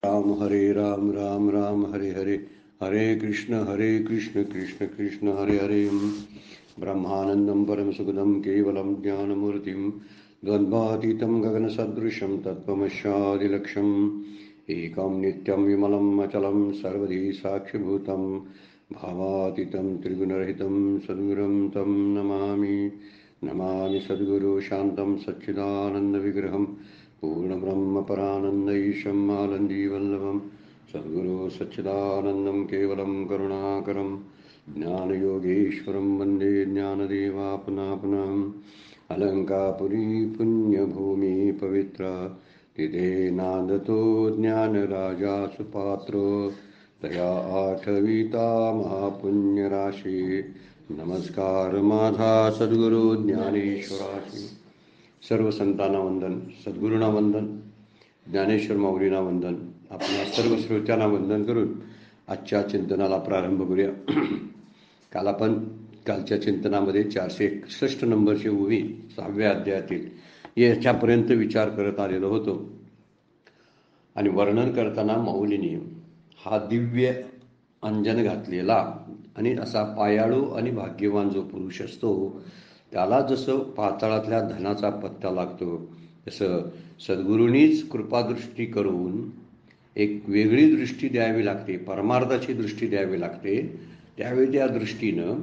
राम हरे राम राम राम हरे हरे, हरे कृष्ण कृष्ण कृष्ण हरे हरे. ब्रह्मानंदं परमसुखदं केवलं ज्ञानमूर्तिं द्वन्द्वातीतं गगनसदृशं तत्त्वमस्यादिलक्ष्यम् एकं नित्यं विमलं अचलं सर्वधी साक्षिभूतं भावातीतं त्रिगुणरहितं सद्गुरुं तं नमामि. नमामि सद्गुरु शान्तं सच्चिदानन्दविग्रहं पूर्णब्रह्मपरानन्दैशम् आनन्दीवल्लभं सद्गुरो सच्चिदानन्दं केवलं करुणाकरं ज्ञानयोगेश्वरं वन्दे ज्ञानदेवापनापनम्. अलङ्कापुरी पुण्यभूमि पवित्रा तिथे नांदतो ज्ञानराजा सुपात्रो तया आठविता महापुण्यराशी. नमस्कार माझा सद्गुरु ज्ञानेश्वराशी. सर्व संतांना वंदन, सद्गुरूंना वंदन, ज्ञानेश्वर माऊलींना वंदन, आपल्या सर्व श्रोत्यांना वंदन करून आजच्या चिंतनाला प्रारंभ करूया. कालच्या चिंतनामध्ये 461 नंबरची ओवी 6व्या अध्यायातील याच्यापर्यंत विचार करत आलेलो होतो. आणि वर्णन करताना माऊलीने हा दिव्य अंजन घातलेला आणि असा पायाळू आणि भाग्यवान जो पुरुष असतो त्याला जसं पाताळातल्या धनाचा पत्ता लागतो तसं सद्गुरूंनीच कृपादृष्टी करून एक वेगळी दृष्टी द्यावी लागते, परमार्थाची दृष्टी द्यावी लागते. त्यावेळी त्या दृष्टीनं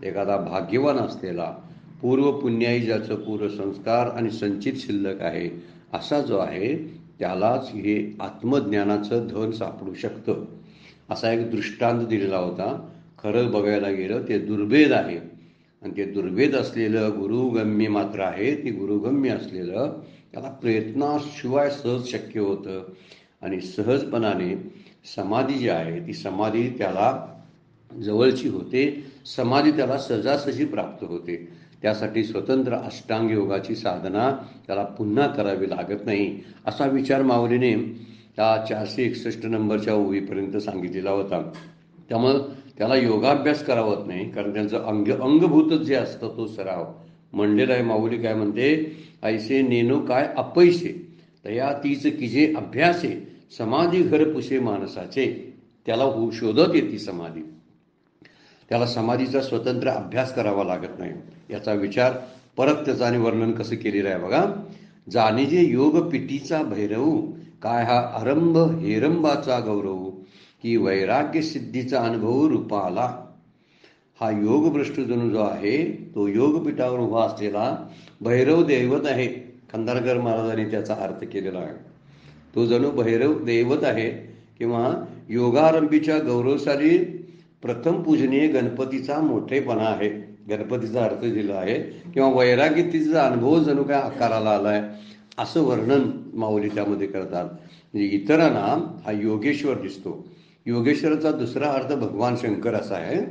एखादा भाग्यवान असलेला पूर्व पुण्याई ज्याचं पूर्वसंस्कार आणि संचित शिल्लक आहे असा जो आहे त्यालाच हे आत्मज्ञानाचं धन सापडू शकतं असा एक दृष्टांत दिलेला होता. खरं बघायला गेलं ते दुर्भेद आहे आणि ते दुर्भेद असलेलं गुरुगम्य मात्र आहे. ते गुरुगम्य असलेलं त्याला प्रयत्नाशिवाय सहज शक्य होतं आणि सहजपणाने समाधी जी आहे ती समाधी त्याला जवळची होते. समाधी त्याला सहजासहजी प्राप्त होते. त्यासाठी स्वतंत्र अष्टांग योगाची साधना त्याला पुन्हा करावी लागत नाही असा विचार माऊलीने त्या 461 नंबरच्या ओवीपर्यंत सांगितलेला होता. त्यामुळं त्याला योगाभ्यास करावत नाही, कारण त्यांचं अंगभूतच जे असतं तो सराव म्हणलेला आहे. माऊली काय म्हणते, ऐसे नेनो काय अपैसे तया तीच किजे अभ्यासे समाधी घर पुसे माणसाचे. त्याला शोधत येते समाधी, त्याला समाधीचा स्वतंत्र अभ्यास करावा लागत नाही. याचा विचार परत त्याचं आणि वर्णन कसं केलेलं आहे बघा. जाणे जे योग पिटीचा भैरव काय हा आरंभ हेरंबाचा गौरव की वैराग्य सिद्धीचा अनुभव रूपाला. हा योगभ्रष्ट जणू जो आहे तो योगपीठावर उभा असलेला भैरव दैवत आहे. खंदारकर महाराजांनी त्याचा अर्थ केलेला आहे. तो जणू भैरव दैवत आहे किंवा योगारंभीच्या गौरवशाली प्रथम पूजनीय गणपतीचा मोठेपणा आहे. गणपतीचा अर्थ दिला आहे किंवा वैराग्यतेचा अनुभव जणू काय आकाराला आलाय असं वर्णन माऊली त्यामध्ये करतात. म्हणजे इतरांना हा योगेश्वर दिसतो. योगेश्वराचा दुसरा अर्थ भगवान शंकर असा आहे.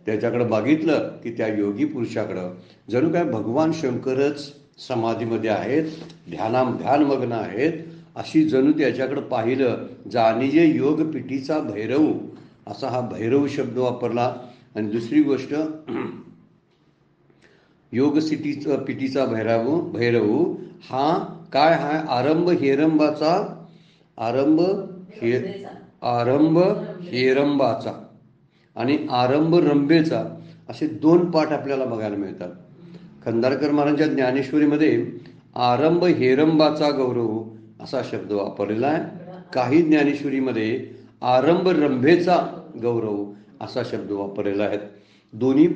त्याच्याकडे बघितलं की त्या योगी पुरुषाकडं जणू काय भगवान शंकरच समाधीमध्ये आहेत, ध्यानमग्न आहेत अशी जणू त्याच्याकडे पाहिलं. जाणीजे योग पिटीचा भैरव असा हा भैरव शब्द वापरला. आणि दुसरी गोष्ट योग पिटीचा भैरव हा काय हा आरंभ हेरंबाचा आणि आरंभ रंभेचा असे दोन पाठ आपल्याला बघायला मिळतात. खंदारकर महाराजांच्या ज्ञानेश्वरीमध्ये आरंभ हेरंबाचा गौरव असा शब्द वापरलेला आहे. काही ज्ञानेश्वरीमध्ये आरंभ रंभेचा गौरव असा शब्द वापरलेला आहे. दोन्ही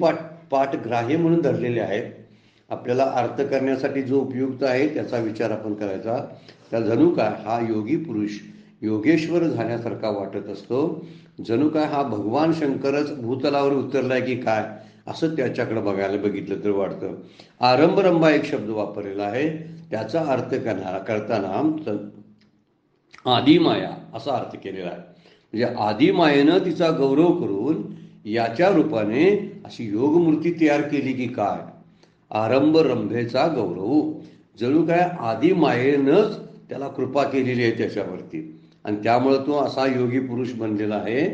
पाठ ग्राह्य म्हणून धरलेले आहेत. आपल्याला अर्थ करण्यासाठी जो उपयुक्त आहे त्याचा विचार आपण करायचा. त्या जणू काय हा योगी पुरुष योगेश्वर झाल्यासारखा वाटत असतो. जणू काय हा भगवान शंकरच भूतलावर उतरलाय की काय असं त्याच्याकडे बघितलं तर वाटतं. आरंभरंभा एक शब्द वापरलेला आहे. त्याचा अर्थ करताना आदिमाया असा अर्थ केलेला आहे. म्हणजे आदिमायेनं तिचा गौरव करून याच्या रूपाने अशी योगमूर्ती तयार केली की काय. आरंभ रंभेचा गौरव जणू काय आदिमायेनंच त्याला कृपा केलेली आहे त्याच्यावरती आणि त्यामुळं तो असा योगी पुरुष बनलेला आहे.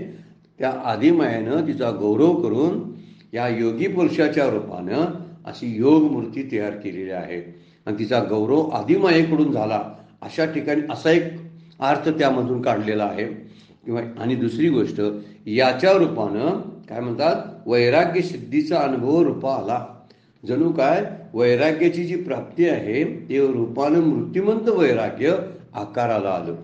त्या आदिमायेनं तिचा गौरव करून या योगी पुरुषाच्या रूपानं अशी योगमूर्ती तयार केलेली आहे आणि तिचा गौरव आदिमायेकडून झाला. अशा ठिकाणी असा एक अर्थ त्यामधून काढलेला आहे. किंवा आणि दुसरी गोष्ट, याच्या रूपानं काय म्हणतात, वैराग्य सिद्धीचा अनुभव रूपा आला. जणू काय वैराग्याची जी प्राप्ती आहे ते रूपानं मृत्युमंत वैराग्य आकाराला आलं.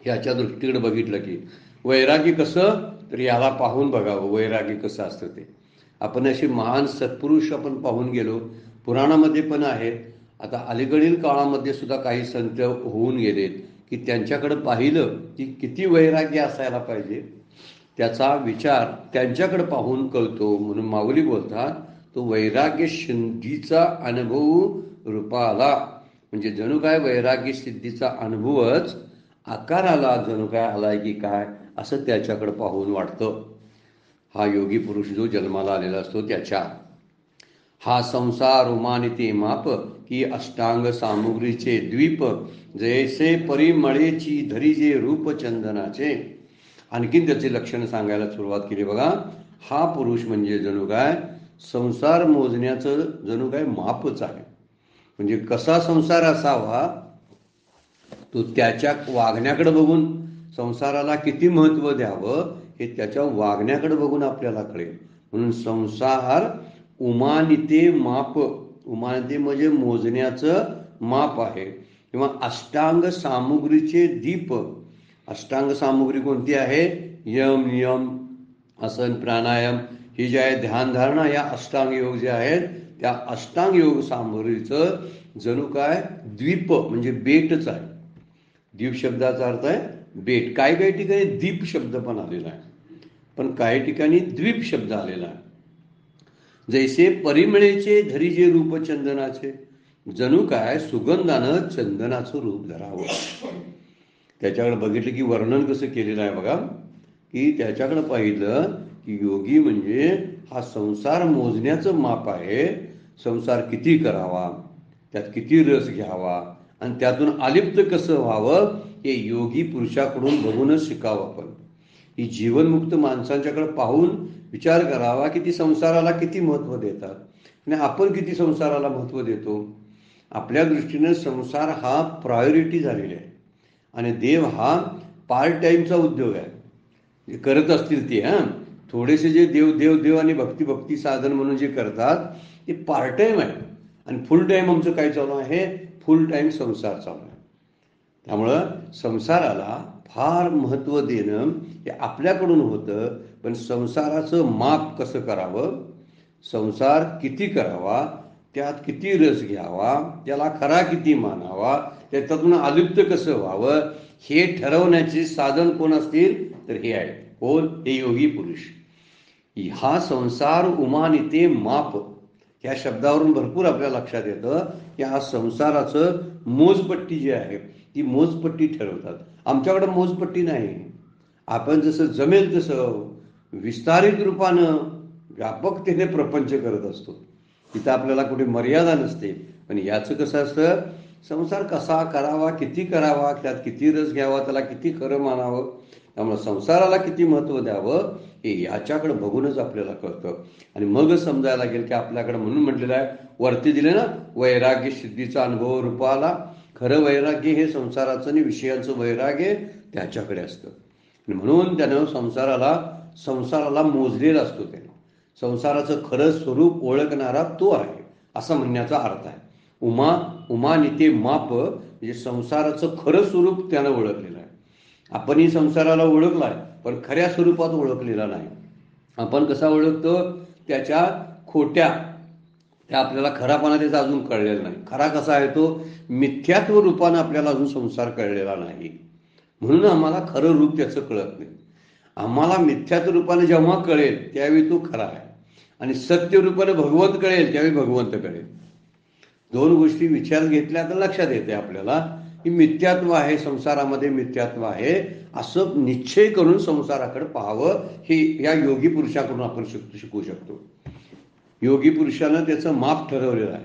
याच्या दृष्टीकडे बघितलं की वैराग्य कसं, तर याला पाहून बघावं वैराग्य कसं असतं ते. आपण असे महान सत्पुरुष आपण पाहून गेलो, पुराणामध्ये पण आहेत. आता अलीकडील काळामध्ये सुद्धा काही संत होऊन गेलेत की त्यांच्याकडे पाहिलं की किती वैराग्य असायला पाहिजे, त्याचा विचार त्यांच्याकडे पाहून कळतो. म्हणून माऊली बोलतात, तो वैराग्य सिद्धीचा अनुभव रूपा आला. म्हणजे जणू काय वैराग्य सिद्धीचा अनुभवच आकाराला जणू काय आलाय की काय, असं त्याच्याकडे पाहून वाटतं. हा योगी पुरुष जो जन्माला आलेला असतो त्याच्या. हा संसार उमानिते माप की अष्टांग सामुग्रीचे द्वीप, जैसे परिमळेची धरी जे रूप चंदनाचे. आणखीन त्याचे लक्षण सांगायला सुरुवात केली बघा. हा पुरुष म्हणजे जणू काय संसार मोजण्याचं जणू काय मापच आहे. म्हणजे कसा संसार असावा तो त्याच्या वागण्याकडे बघून, संसाराला किती महत्त्व द्यावं हे त्याच्या वागण्याकडे बघून आपल्याला कळेल. म्हणून संसार उमानिते माप, उमानिते म्हणजे मोजण्याचं माप आहे. किंवा अष्टांग सामुग्रीचे दीप. अष्टांग सामुग्री कोणती आहे, यम नियम आसन प्राणायाम ही जे आहे ध्यानधारणा, या अष्टांग योग जे आहेत त्या अष्टांग योग सामुग्रीचं जणू काय द्वीप म्हणजे बेटच आहे. द्वीप शब्दाचा अर्थ आहे बेट. काही काही ठिकाणी दीप शब्द पण आलेला आहे, पण काही ठिकाणी द्वीप शब्द आलेला आहे. जैसे परिमळेचे धरी जे रूप चंदनाचे, जणू काय सुगंधानं चंदनाचं रूप धरावं. त्याच्याकडे बघितलं की वर्णन कसं केलेलं आहे बघा, की त्याच्याकडे पाहिलं की योगी म्हणजे हा संसार मोजण्याचं माप आहे. संसार किती करावा, त्यात किती रस घ्यावा आणि त्यातून अलिप्त कसं व्हावं हे योगी पुरुषाकडून बघूनच शिकावं. आपण ही जीवनमुक्त माणसांच्याकडे पाहून विचार करावा की ती संसाराला किती महत्त्व देतात आणि आपण किती संसाराला महत्त्व देतो. आपल्या दृष्टीनं संसार हा प्रायोरिटी झालेला आहे आणि देव हा पार्ट टाईमचा उद्योग आहे. करत असतील ते थोडेसे जे देव देव देव आणि भक्ती भक्ती साधन म्हणून जे करतात ते पार्ट टाईम आहे. आणि फुल टाईम आमचं काय चालू आहे, फुल टाईम संसार चालू आहे. त्यामुळं संसाराला फार महत्त्व देणं हे आपल्याकडून होतं. पण संसाराचं माप कसं करावं, संसार किती करावा, त्यात किती रस घ्यावा, त्याला खरा किती मानावा, त्याच्यातून अलिप्त कसं व्हावं हे ठरवण्याचे साधन कोण असतील तर हे आहे. कोण, हे योगी पुरुष. हा संसार उमानिते माप, या शब्दावरून भरपूर आपल्या लक्षात येतं की हा संसाराचं मोजपट्टी जी आहे ती मोजपट्टी ठरवतात. आमच्याकडे मोजपट्टी नाही. आपण जसं जमेल तसं विस्तारित रूपानं व्यापकतेने प्रपंच करत असतो. तिथं आपल्याला कुठे मर्यादा नसते. पण याचं कसं असतं, संसार कसा करावा, किती करावा, त्यात किती रस घ्यावा, त्याला किती खरं मानावं, त्यामुळे संसाराला किती महत्त्व द्यावं हे याच्याकडे बघूनच आपल्याला कळतं. आणि मग समजायला लागेल की आपल्याकडे, म्हणून म्हटलेलं आहे वरती दिले ना, वैराग्य सिद्धीचा अनुभव रूपाला. खरं वैराग्य हे संसाराचं आणि विषयांचं वैराग्य त्याच्याकडे असतं. आणि म्हणून त्यानं संसाराला मोजलेला असतो. त्याने संसाराचं खरं स्वरूप ओळखणारा तो आहे असं म्हणण्याचा अर्थ आहे. उमानिते माप म्हणजे संसाराचं खरं स्वरूप त्यानं ओळखलेलं आहे. आपणही संसाराला ओळखला आहे पण खऱ्या स्वरूपात ओळखलेला नाही. आपण कसा ओळखतो, त्याच्या खोट्या, त्या आपल्याला खरापणा त्याचा अजून कळलेला नाही. खरा कसा आहे तो मिथ्यात्व रूपानं आपल्याला अजून संसार कळलेला नाही. म्हणून आम्हाला खरं रूप त्याचं कळत नाही. आम्हाला मिथ्यात्व रूपाने जेव्हा कळेल त्यावेळी तो खरा आहे आणि सत्य रूपाने भगवंत कळेल त्यावेळी भगवंत कळेल. दोन गोष्टी विचार घेतल्या तर लक्षात येते आपल्याला की मिथ्यात्व आहे, संसारामध्ये मिथ्यात्व आहे असं निश्चय करून संसाराकडे पाहावं. हे या योगी पुरुषाकडून आपण शिकू शकतो. योगी पुरुषानं त्याचं माप ठरवलेलं आहे.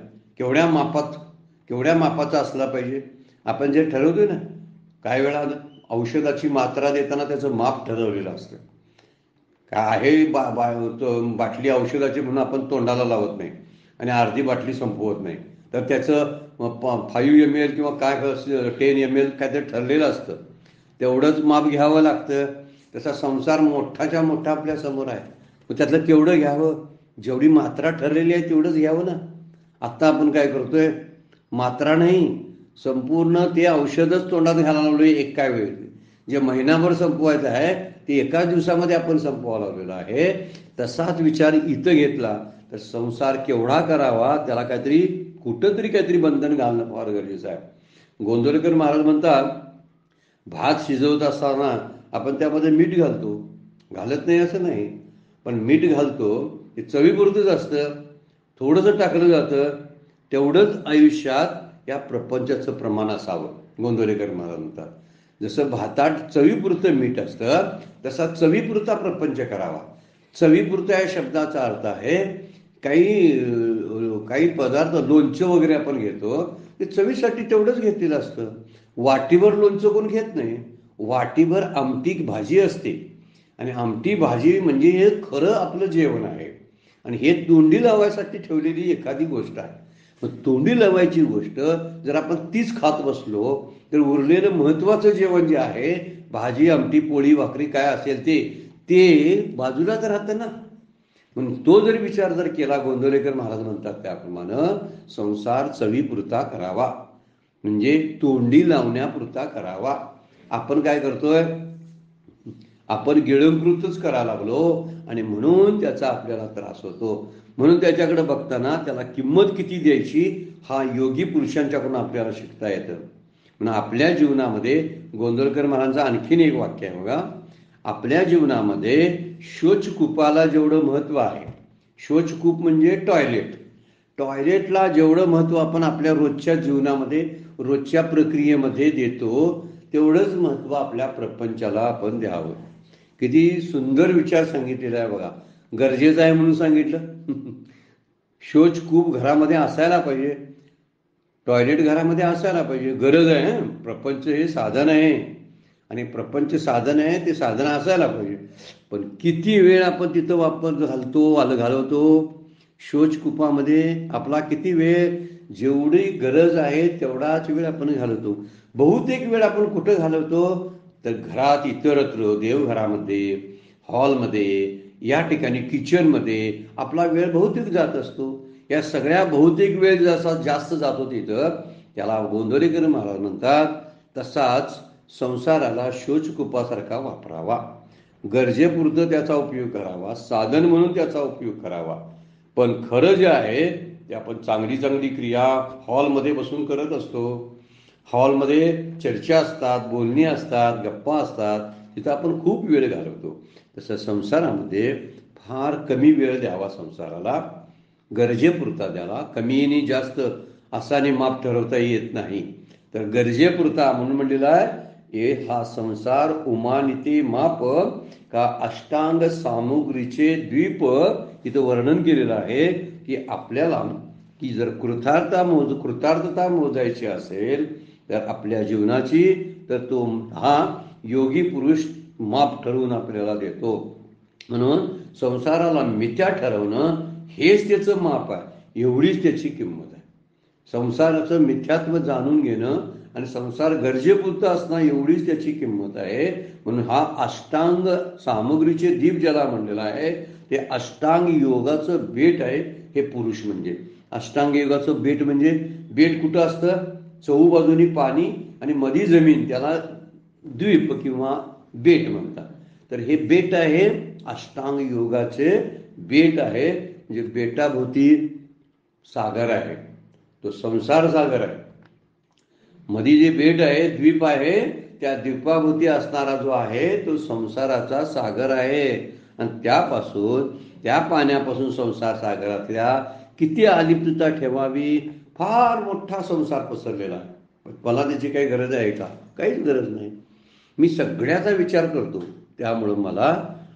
केवढ्या मापाचा असला पाहिजे. आपण जे ठरवतोय ना, काही वेळा औषधाची मात्रा देताना त्याचं माप ठरवलेलं असतं. काय आहे बाटली औषधाची म्हणून आपण तोंडाला लावत नाही आणि अर्धी बाटली संपवत नाही. तर त्याचं 5 ml किंवा काय 10 ml काय ते ठरलेलं असतं. तेवढंच माप घ्यावं लागतं. तसा संसार मोठाच्या मोठा आपल्या समोर आहे, मग त्यातलं केवढं घ्यावं? जेवढी मात्रा ठरलेली आहे तेवढंच घ्यावं ना. आत्ता आपण काय करतोय? मात्रा नाही, संपूर्ण ते औषधच तोंडात घालायला लागलोय एका वेळी. जे महिनाभर संपवायचं आहे ते एकाच दिवसामध्ये आपण संपवायला लागलेलं आहे. तसाच विचार इथं घेतला तर संसार केवढा करावा, त्याला काहीतरी काहीतरी बंधन घालणं फार गरजेचं आहे. गोंदवलेकर महाराज म्हणतात, भात शिजवत असताना आपण त्यामध्ये मीठ घालतो, घालत नाही असं नाही, पण मीठ घालतो हे चवीपुरतंच असतं, थोडंसं टाकलं जातं. तेवढंच आयुष्यात या प्रपंचाचं प्रमाण असावं. गोंदवलेकर महाराज म्हणतात, जसं भातात चवीपुरतं मीठ असतं तसा चवीपुरता प्रपंच करावा. चवीपुरता या शब्दाचा अर्थ आहे काही पदार्थ, लोणचं वगैरे आपण घेतो ते चवीसाठी तेवढंच घेतलेलं असतं. वाटीभर लोणचं कोण घेत नाही, वाटीभर आमटी भाजी असते, आणि आमटी भाजी म्हणजे हे खरं आपलं जेवण आहे. आणि हे तोंडी लावायसाठी ठेवलेली एखादी गोष्ट आहे. मग तोंडी लावायची गोष्ट जर आपण तीच खात बसलो तर उरलेलं महत्वाचं जेवण जे आहे, भाजी आमटी पोळी भाकरी काय असेल ते बाजूलाच राहतं ना. म्हणून तो जर विचार जर केला, गोंदवलेकर महाराज म्हणतात त्याप्रमाणे संसार चवीपुरता करावा, म्हणजे तोंडी लावण्यापुरता करावा. आपण काय करतोय? आपण गिळंकृतच करायला लागलो आणि म्हणून त्याचा आपल्याला त्रास होतो. म्हणून त्याच्याकडे बघताना त्याला किंमत किती द्यायची हा योगी पुरुषांच्याकडून आपल्याला शिकता येतं. म्हणून आपल्या जीवनामध्ये गोंदवलेकर महाराजांचं आणखीन एक वाक्य आहे बघा, आपल्या जीवनामध्ये शौचकूपाला जेवढं महत्व आहे, शौचकूप म्हणजे टॉयलेटला जेवढं महत्व आपण आपल्या रोजच्या जीवनामध्ये रोजच्या प्रक्रियेमध्ये देतो तेवढंच महत्व आपल्या प्रपंचाला आपण द्यावं. किती सुंदर विचार सांगितलेला आहे बघा. गरजेचं आहे म्हणून सांगितलं. शौचकूप घरामध्ये असायला पाहिजे, टॉयलेट घरामध्ये असायला पाहिजे, गरज आहे. प्रपंच हे साधन आहे आणि प्रपंच साधन आहे, ते साधन असायला पाहिजे. पण किती वेळ आपण तिथं घालवतो शौचकूपामध्ये आपला किती वेळ? जेवढी गरज आहे तेवढाच वेळ आपण घालवतो. बहुतेक वेळ आपण कुठं घालवतो तर घरात इतरत्र, देवघरामध्ये, हॉलमध्ये, या ठिकाणी किचनमध्ये आपला वेळ बहुतेक जात असतो. या सगळ्या बहुतेक वेळ जसा जास्त जातो तिथं त्याला गोंदवलेकर महाराज म्हणतात तसाच संसाराला शौचकूपासारखा वापरावा, गरजेपुरतं त्याचा उपयोग करावा, साधन म्हणून त्याचा उपयोग करावा. पण खरं जे आहे ते आपण चांगली क्रिया हॉलमध्ये बसून करत असतो. हॉलमध्ये चर्चा असतात, बोलणी असतात, गप्पा असतात, तिथं आपण खूप वेळ घालवतो. तसं संसारामध्ये फार कमी वेळ द्यावा संसाराला, गरजेपुरता द्यावा. कमी आणि जास्त असाने माप ठरवता येत नाही, तर गरजेपुरता म्हणून म्हणलेला आहे हा संसार उमानिते माप का अष्टांग सामुग्रीचे द्वीप. इथं वर्णन केलेलं आहे की आपल्याला की जर कृतार्थता मोजायची असेल तर आपल्या जीवनाची, तर तो हा योगी पुरुष माप ठरवून आपल्याला देतो. म्हणून संसाराला मिथ्या ठरवणं हेच त्याचं माप आहे, एवढीच त्याची किंमत आहे. संसाराचं मिथ्यात्व जाणून घेणं आणि संसार गरजेपुरता असणं एवढीच त्याची किंमत आहे. म्हणून हा अष्टांग सामुग्रीचे दीप ज्याला म्हणलेला आहे ते अष्टांग योगाचं बेट आहे हे पुरुष. म्हणजे अष्टांग योगाचं बेट म्हणजे बेट कुठं असतं? चहूबाजूनी पाणी आणि मधी जमीन, त्याला द्वीप किंवा बेट म्हणतात. तर हे बेट आहे अष्टांग योगाचे बेट आहे. म्हणजे बेटाभोवती सागर आहे, तो संसार सागर आहे. मध्ये जे बेट आहे, द्वीप आहे, त्या द्वीपाभोवती असणारा जो आहे तो संसाराचा सागर आहे. आणि त्या पाण्यापासून संसार सागरातल्या किती अलिप्तता ठेवावी, फार मोठा संसार पसरलेला आहे. मला त्याची काही गरज आहे का? काहीच गरज नाही. मी सगळ्याचा विचार करतो, त्यामुळं मला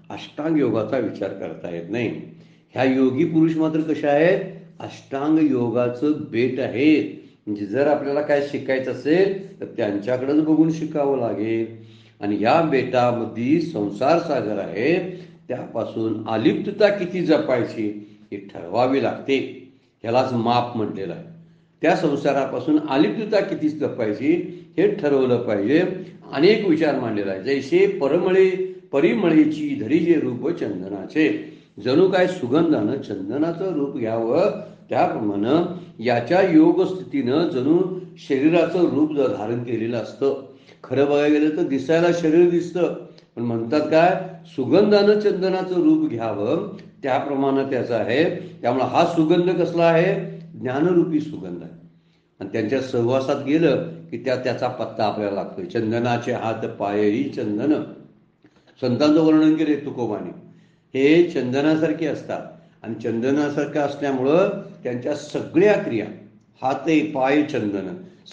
अष्टांग योगाचा विचार करता येत नाही. ह्या योगी पुरुष मात्र कशा आहेत? अष्टांग योगाचं बेट आहे. म्हणजे जर आपल्याला काय शिकायचं असेल तर त्यांच्याकडेच बघून शिकावं लागेल. आणि या बेटामध्ये संसार सागर आहे, त्यापासून अलिप्तता किती जपायची हे ठरवावी लागते. ह्यालाच माप म्हटलेलं आहे. त्या संसारापासून अलिप्तता किती जपायची हे ठरवलं पाहिजे. अनेक विचार मांडलेला आहे. जैसे परिमळेची धरी जे रूप चंदनाचे, जणू काय सुगंधानं चंदनाचं रूप घ्यावं, त्याप्रमाणे याच्या योग स्थितीनं जणू शरीराचं रूप धारण केलेलं असतं. खरं बघायला गेलं तर दिसायला शरीर दिसतं, पण म्हणतात काय, सुगंधानं चंदनाचं रूप घ्यावं त्याप्रमाणे त्याचं आहे. त्यामुळे हा सुगंध कसला आहे, ज्ञानरूपी सुगंध आहे. आणि त्यांच्या सहवासात गेलं की त्याचा पत्ता आपल्याला लागतोय. चंदनाचे हात पायही चंदन, संतांचं वर्णन केले तुकोबाने. हे चंदनासारखे असतात आणि चंदनासारखं असल्यामुळं त्यांच्या सगळ्या क्रिया, हात पाय चंदन,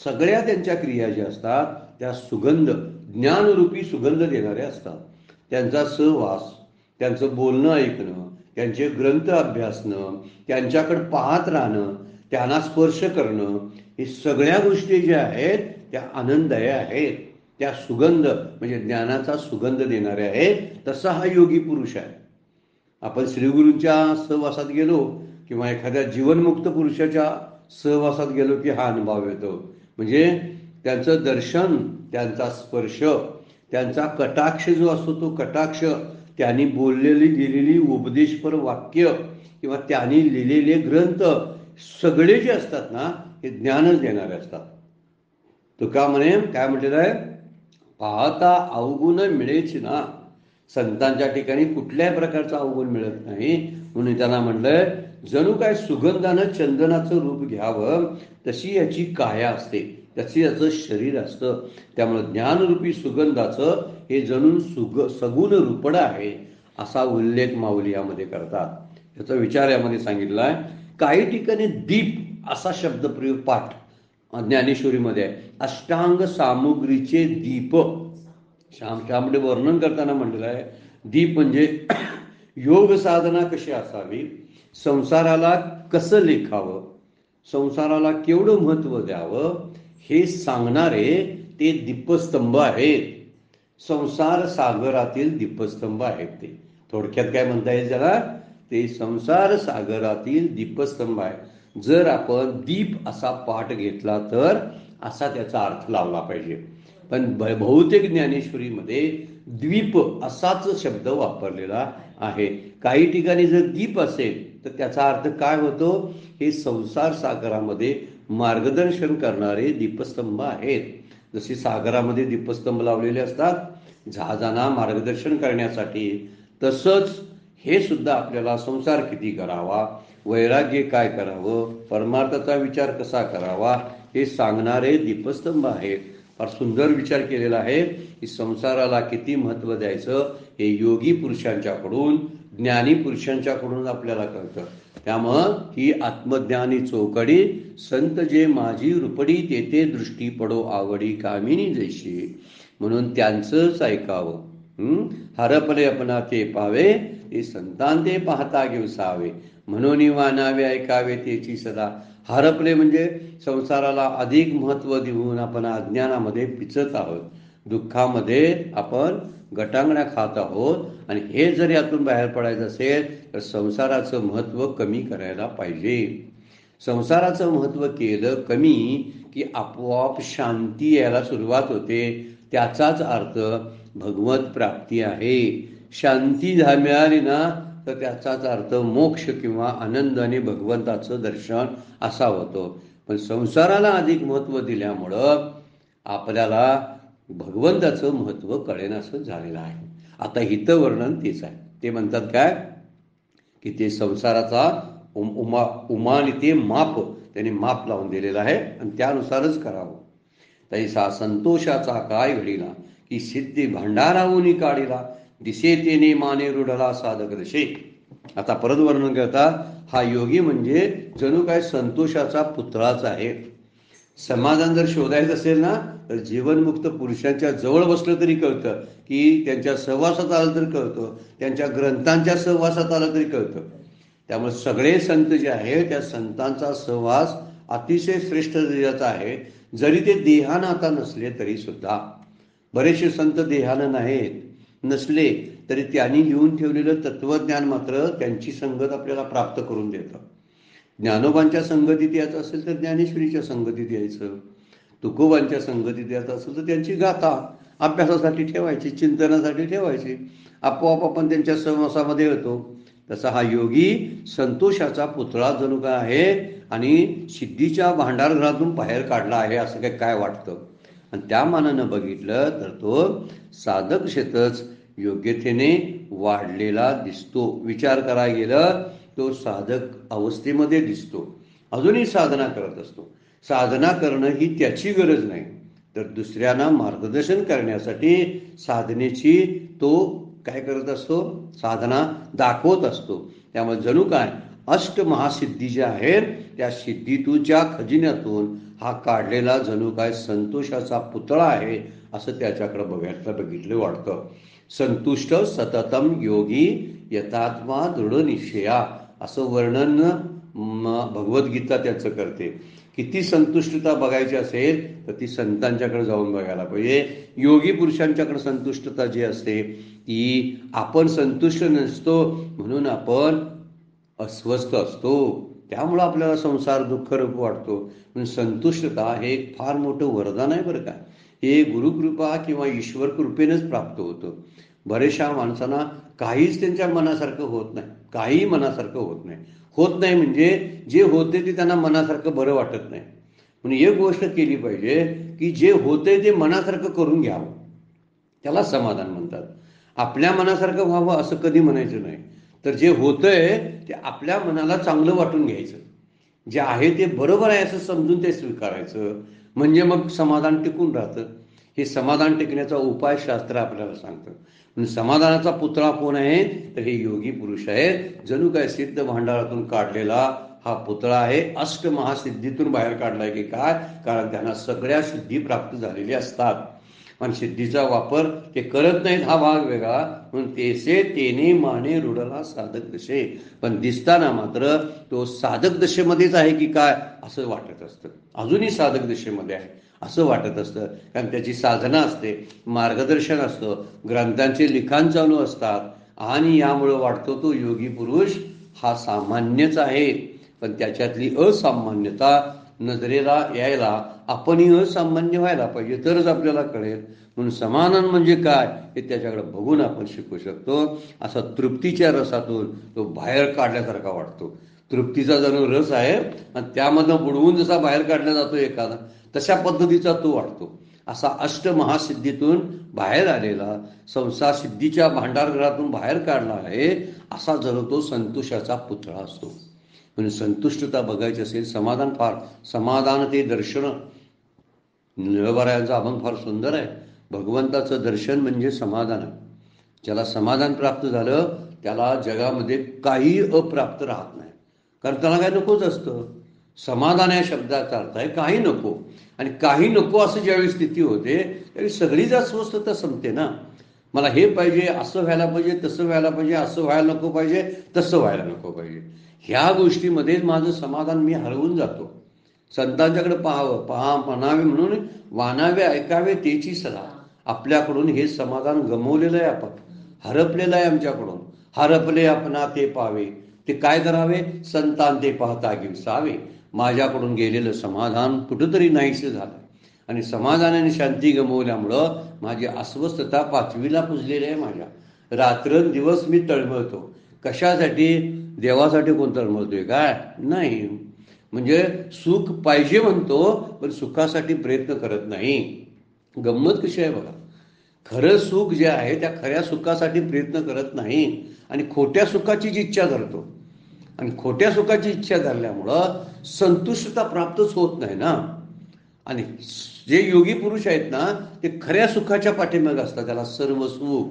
सगळ्या त्यांच्या क्रिया ज्या असतात त्या सुगंध, ज्ञानरूपी सुगंध देणाऱ्या असतात. त्यांचा सहवास, त्यांचं बोलणं ऐकणं, त्यांचे ग्रंथ अभ्यासणं, त्यांच्याकडे पाहत राहणं, त्यांना स्पर्श करणं, हे सगळ्या गोष्टी ज्या आहेत त्या आनंददायी आहेत. त्या सुगंध म्हणजे ज्ञानाचा सुगंध देणारे आहेत. तसा हा योगी पुरुष आहे. आपण श्रीगुरूंच्या सहवासात गेलो किंवा एखाद्या जीवनमुक्त पुरुषाच्या सहवासात गेलो की हा अनुभव येतो. म्हणजे त्यांचं दर्शन, त्यांचा स्पर्श, त्यांचा कटाक्ष जो असतो तो कटाक्ष, त्यांनी बोललेली दिलेली उपदेशपर वाक्य किंवा त्यांनी लिहिलेले ग्रंथ सगळे जे असतात ना हे ज्ञानच देणारे असतात. तुका म्हणे काय म्हटलेलं आहे, पाहता अवगुण मिळेच ना. संतांच्या ठिकाणी कुठल्याही प्रकारचा अवगुण मिळत नाही. म्हणून त्यांना म्हणलंय जणू काय सुगंधानं चंदनाचं रूप घ्यावं, तशी याची काया असते, तशी याचं शरीर असतं. त्यामुळे ज्ञानरूपी सुगंधाचं हे जणून सगुण रूपड आहे असा उल्लेख माऊली यामध्ये करतात. याचा विचार यामध्ये सांगितला आहे. काही ठिकाणी दीप असा शब्दप्रयोग पाठ ज्ञानेश्वरीमध्ये आहे. अष्टांग सामुग्रीचे दीप श्यामकडे वर्णन करताना म्हटलेलं आहे. दीप म्हणजे योग साधना कशी असावी, संसाराला कसं लेखावं, संसाराला केवढं महत्व द्यावं हे सांगणारे ते दीपस्तंभ आहेत. संसार सागरातील दीपस्तंभ आहेत ते. थोडक्यात काय म्हणता येईल त्याला, ते संसार सागरातील दीपस्तंभ आहे. जर आपण दीप असा पाठ घेतला तर असा त्याचा अर्थ लावला पाहिजे. पण बहुतेक ज्ञानेश्वरीमध्ये द्वीप असाच शब्द वापरलेला आहे. काही ठिकाणी जर दीप असेल तर त्याचा अर्थ काय होतो, हे संसार सागरामध्ये मार्गदर्शन करणारे दीपस्तंभ आहेत. जसे सागरामध्ये दीपस्तंभ लावलेले असतात जहाजांना मार्गदर्शन करण्यासाठी, तसंच हे सुद्धा आपल्याला संसार किती करावा, वैराग्य काय करावं, परमार्थाचा विचार कसा करावा हे सांगणारे दीपस्तंभ आहेत. फार सुंदर विचार केलेला आहे की संसाराला किती महत्व द्यायचं हे योगी पुरुषांच्याकडून, ज्ञानी पुरुषांच्याकडून आपल्याला कळतं. त्यामुळं ही आत्मज्ञानी चौकडी, संत जे माझी रुपडी तेथे दृष्टी पडो आवडी कामिनी जैशी, म्हणून त्यांचंच ऐकावं. हरपले अपना ते पावे, ते संतान ते पाहता घेवसावे, म्हणून वानावे ऐकावे त्याची सदा. हरपले म्हणजे संसाराला अधिक महत्व देऊन आपण अज्ञानामध्ये पिचत आहोत, दुःखामध्ये आपण गटांगड्या खात आहोत. आणि हे जर यातून बाहेर पडायचं असेल तर संसाराचं महत्व कमी करायला पाहिजे. संसाराचं महत्व केलं कमी की आपोआप शांती यायला सुरुवात होते. त्याचाच अर्थ भगवत प्राप्ती आहे. शांती मिळाली ना तर त्याचाच अर्थ मोक्ष किंवा आनंद आणि भगवंताचं दर्शन असा होतो. पण संसाराला अधिक महत्व दिल्यामुळं आपल्याला भगवंताचं महत्व कळेनासं झालेलं आहे. आता हितवर्णन तेच आहे. ते म्हणतात काय की ते संसाराचा आणि ते माप त्यांनी माप लावून दिलेलं आहे आणि त्यानुसारच करावं. तैसा संतोषाचा काय घडीला की सिद्धी भांडारावून काढीला, दिसे तेने माने रुढला साधक दशे. आता परत वर्णन करतात, हा योगी म्हणजे जणू काय संतोषाचा पुतळाच आहे. समाधान जर शोधायचं असेल ना तर जीवनमुक्त पुरुषांच्या जवळ बसलं तरी कळतं, की त्यांच्या सहवासात आलं तरी कळतं, त्यांच्या ग्रंथांच्या सहवासात आलं तरी कळतं. त्यामुळे सगळे संत जे आहेत त्या संतांचा सहवास अतिशय श्रेष्ठ दर्जाचा आहे. जरी ते देहानं आता नसले तरी सुद्धा, बरेचसे संत देहानं नाहीत, नसले तरी त्यांनी लिहून ठेवलेलं तत्वज्ञान मात्र त्यांची संगत आपल्याला प्राप्त करून देतं. ज्ञानोबांच्या संगतीत यायचं असेल तर ज्ञानेश्वरीच्या संगतीत यायचं, तुकोबांच्या संगतीत यायचं असेल तर त्यांची गाथा अभ्यासासाठी ठेवायची, चिंतनासाठी ठेवायची. आपोआप आपण त्यांच्या सहवासामध्ये येतो. तसा हा योगी संतोषाचा पुतळा जणू काय आहे आणि सिद्धीच्या भांडारघरातून बाहेर काढला आहे असं काय वाटतं. आणि त्या मानानं बघितलं तर तो साधक शेतच योग्यतेने वाढलेला दिसतो. विचार करायला गेलं तो साधक अवस्थेमध्ये दिसतो. अजूनही साधना करत असतो. साधना करणं ही त्याची गरज नाही, तर दुसऱ्यांना मार्गदर्शन करण्यासाठी साधनेची तो काय करत असतो, साधना दाखवत असतो. त्यामुळे जणू काय अष्टमहासिद्धी ज्या आहेत त्या सिद्धीतूच्या खजिन्यातून हा काढलेला जणू काय संतोषाचा पुतळा आहे असं त्याच्याकडे बघितलं वाटतं. संतुष्ट सततम योगी यथात्मा दृढ निश्चया असं वर्णन भगवद्गीता त्याचं करते. किती संतुष्टता बघायची असेल तर ती संतांच्याकडे जाऊन बघायला पाहिजे. योगी पुरुषांच्याकडे संतुष्टता जी असते ती आपण संतुष्ट नसतो म्हणून आपण अस्वस्थ असतो, त्यामुळं आपल्याला संसार दुःखरूप वाटतो. म्हणून संतुष्टता हे एक फार मोठं वरदान आहे बरं का. हे गुरुकृपा किंवा ईश्वर कृपेनेच प्राप्त होतं. बरेचशा माणसांना काहीच त्यांच्या मनासारखं होत नाही, काही मनासारखं होत नाही. होत नाही म्हणजे जे होते ते त्यांना मनासारखं बरं वाटत नाही. म्हणून एक गोष्ट केली पाहिजे की जे होते ते मनासारखं करून घ्यावं, त्याला समाधान म्हणतात. आपल्या मनासारखं व्हावं असं कधी म्हणायचं नाही. तर जे होतंय ते आपल्या मनाला चांगलं वाटून घ्यायचं, जे आहे ते बरोबर आहे असं समजून ते स्वीकारायचं, म्हणजे मग समाधान टिकून राहतं. हे समाधान टिकण्याचा उपाय शास्त्र आपल्याला सांगतं. म्हणजे समाधानाचा पुतळा कोण आहे तर हे योगी पुरुष आहेत. जणू काय सिद्ध भांडारातून काढलेला हा पुतळा आहे. अष्टमहासिद्धीतून बाहेर काढलाय की काय, कारण त्यांना सगळ्या सिद्धी प्राप्त झालेल्या असतात पण सिद्धीचा वापर ते करत नाहीत, हा भाग वेगळा. म्हणून तेसे तेने माने रुडला साधक दशे, पण दिसताना मात्र तो साधक दशेमध्येच आहे की काय असं वाटत असतं. अजूनही साधक दशेमध्ये आहे असं वाटत असतं, कारण त्याची साधना असते, मार्गदर्शन असतं, ग्रंथांचे लिखाण चालू असतात आणि यामुळं वाटतो तो योगी पुरुष हा सामान्यच आहे. पण त्याच्यातली असामान्यता नजरेला यायला आपणही असामान्य व्हायला पाहिजे, तरच आपल्याला कळेल. म्हणून समाधान म्हणजे काय हे त्याच्याकडे बघून आपण शिकू शकतो. असा तृप्तीच्या रसातून तो बाहेर काढल्यासारखा वाटतो. तृप्तीचा जणू रस आहे आणि त्यामधनं बुडवून जसा बाहेर काढला जातो एखादा, तशा पद्धतीचा तो वाटतो. असा अष्टमहासिद्धीतून बाहेर आलेला, संसार सिद्धीच्या भांडारघरातून बाहेर काढला आहे असा जणू तो संतोषाचा पुतळा असतो. म्हणून संतुष्टता बघायची असेल, समाधान ते दर्शन. निळवरायांचा अभंग फार सुंदर आहे. भगवंताचं दर्शन म्हणजे समाधान आहे. ज्याला समाधान प्राप्त झालं त्याला जगामध्ये काही अप्राप्त राहत नाही, कारण त्याला काय नकोच असतं. समाधान या शब्दाचा अर्थ आहे काही नको. आणि काही नको असं ज्यावेळी स्थिती होते त्यावेळी सगळीच अस्वस्थता संपते ना. मला हे पाहिजे, असं व्हायला पाहिजे, तसं व्हायला पाहिजे, असं व्हायला नको पाहिजे, तसं व्हायला नको पाहिजे. ह्या गोष्टीमध्येच माझं समाधान मी हरवून जातो. संतांच्याकडे म्हणावे म्हणून वानावे ऐकावे त्याची सलाह. आपल्याकडून हे समाधान गमवलेलं आहे, आपण हरपलेलं आहे आमच्याकडून. हरपले आपणा ते पावे, ते काय करावे, संतान ते पाहता घेसावे. माझ्याकडून गेलेलं समाधान कुठंतरी नाहीसे झालं आणि समाधानाने शांती गमवल्यामुळं माझी अस्वस्थता पाचवीला पुजलेली आहे. माझ्या रात्रंदिवस मी तळमळतो. कशासाठी? देवासाठी कोण तळमळतोय काय? नाही. म्हणजे सुख पाहिजे म्हणतो पण सुखासाठी प्रयत्न करत नाही. गंमत कशी आहे बघा. खरं सुख जे आहे त्या खऱ्या सुखासाठी प्रयत्न करत नाही आणि खोट्या सुखाचीच इच्छा धरतो. आणि खोट्या सुखाची इच्छा धरल्यामुळं संतुष्टता प्राप्तच होत नाही ना. आणि जे योगी पुरुष आहेत ना ते खऱ्या सुखाच्या पाठीमाग असतात. त्याला सर्व सुख,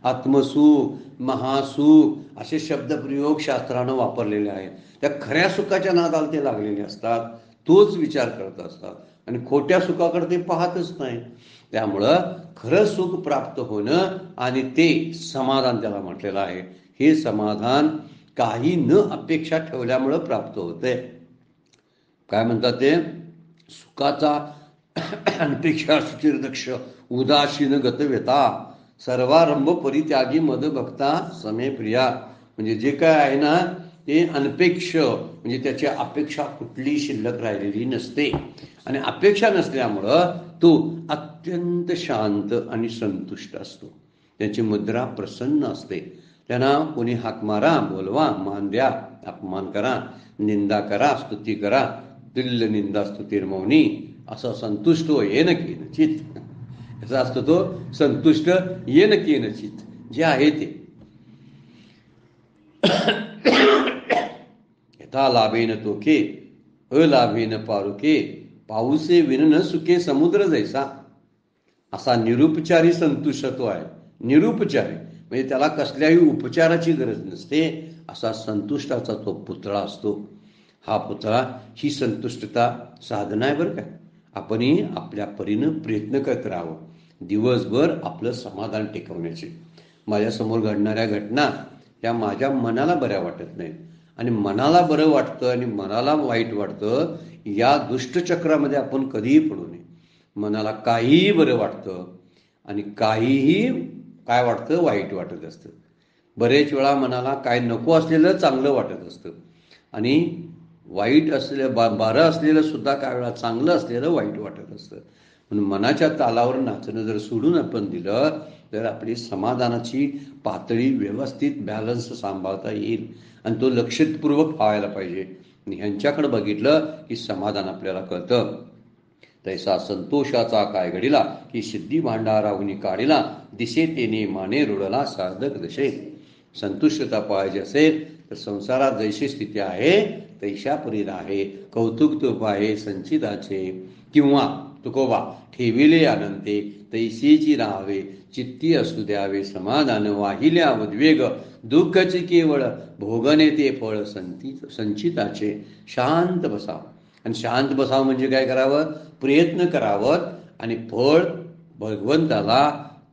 आत्मसुख, महासुख असे शब्दप्रयोग शास्त्रानं वापरलेले आहेत. त्या खऱ्या सुखाच्या नादाला ते लागलेले असतात, तोच विचार करत असतात आणि खोट्या सुखाकडे ते पाहतच नाही. त्यामुळं खरं सुख प्राप्त होणं आणि ते समाधान त्याला म्हटलेलं आहे. हे समाधान काही न अपेक्षा ठेवल्यामुळं प्राप्त होते. काय म्हणतात ते? सुखाचा अनपेक्षा सुचिरदक्ष उदासीन गतव्यता सर्वारंभ परित्यागी मदभक्ता समे प्रिया. म्हणजे जे काय आहे ना ते अनपेक्ष, म्हणजे त्याची अपेक्षा कुठली शिल्लक राहिलेली नसते. आणि अपेक्षा नसल्यामुळं तो अत्यंत शांत आणि संतुष्ट असतो. त्याची मुद्रा प्रसन्न असते. त्यांना कोणी हाक मारा, बोलवा, मान द्या, अपमान करा, निंदा करा, स्तुती करा, तुल्य निंदा स्तुतीर्मौनी, असं संतुष्ट येन केनचित, याचा असतो तो संतुष्ट येन केनचित, जे आहे ते. यथा लाभेन तोखे अलाभेन पारुके, पाऊसे विन न सुखे समुद्र जैसा. असा निरुपचारी संतुष्टत्व आहे. निरुपचारी म्हणजे त्याला कसल्याही उपचाराची गरज नसते, असा संतुष्टाचा तो पुतळा असतो. हा पुतळा, ही संतुष्टता साधना आहे बरं का. आपणही आपल्या परीनं प्रयत्न करत राहावं दिवसभर आपलं समाधान टिकवण्याचे. माझ्यासमोर घडणाऱ्या घटना त्या माझ्या मनाला बऱ्या वाटत नाहीत, आणि मनाला बरं वाटतं आणि मनाला वाईट वाटतं, या दुष्टचक्रामध्ये आपण कधीही पडू नये. मनाला काहीही बरं वाटतं आणि काहीही काय वाटतं, वाईट वाटत असतं. बरेच वेळा मनाला काय नको असलेलं चांगलं वाटत असतं, आणि वाईट असलेलं बरं असलेलं सुद्धा काय वेळा चांगलं असलेलं वाईट वाटत असतं. म्हणून मनाच्या तालावर नाचणं जर सोडून आपण दिलं तर आपली समाधानाची पातळी व्यवस्थित बॅलन्स सांभाळता येईल, आणि तो लक्षपूर्वक व्हायला पाहिजे. आणि ह्यांच्याकडे बघितलं की समाधान आपल्याला कळतं. तैसा संतोषाचा काय घडिला की सिद्धी भांडाराहुनी काढिला, दिसे तेने माने रुडला साधक दशे. संतुष्टता पाहिजे असेल तर संसारात जैशी स्थिती आहे तैशा परी आहे, कौतुक तो पाहे संचिताचे, किंवा तुकोबा ठेविले अनंते तैसीची राहावे, चित्ती असू द्यावे समाधान, वाहिल्या उद्वेग दुःखची केवळ भोगणे ते फळ संचिताचे. शांत बसावं, आणि शांत बसावं म्हणजे काय करावं, प्रयत्न करावं, आणि फळ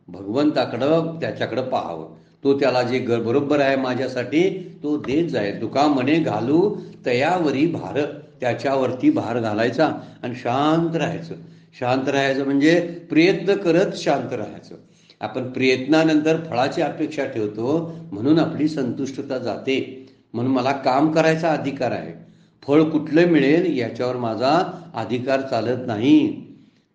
भगवंताकडं त्याच्याकडं पाहावं. तो त्याला जे बरोबर आहे माझ्यासाठी तो देत जाईल. तुका म्हणे घालू तयावरी भार, त्याच्यावरती भार घालायचा आणि शांत राहायचं. शांत राहायचं म्हणजे प्रयत्न करत शांत राहायचं. आपण प्रयत्नानंतर फळाची अपेक्षा ठेवतो, म्हणून आपली संतुष्टता जाते. म्हणून मला काम करायचा अधिकार आहे, फळ कुठलं मिळेल याच्यावर माझा अधिकार चालत नाही,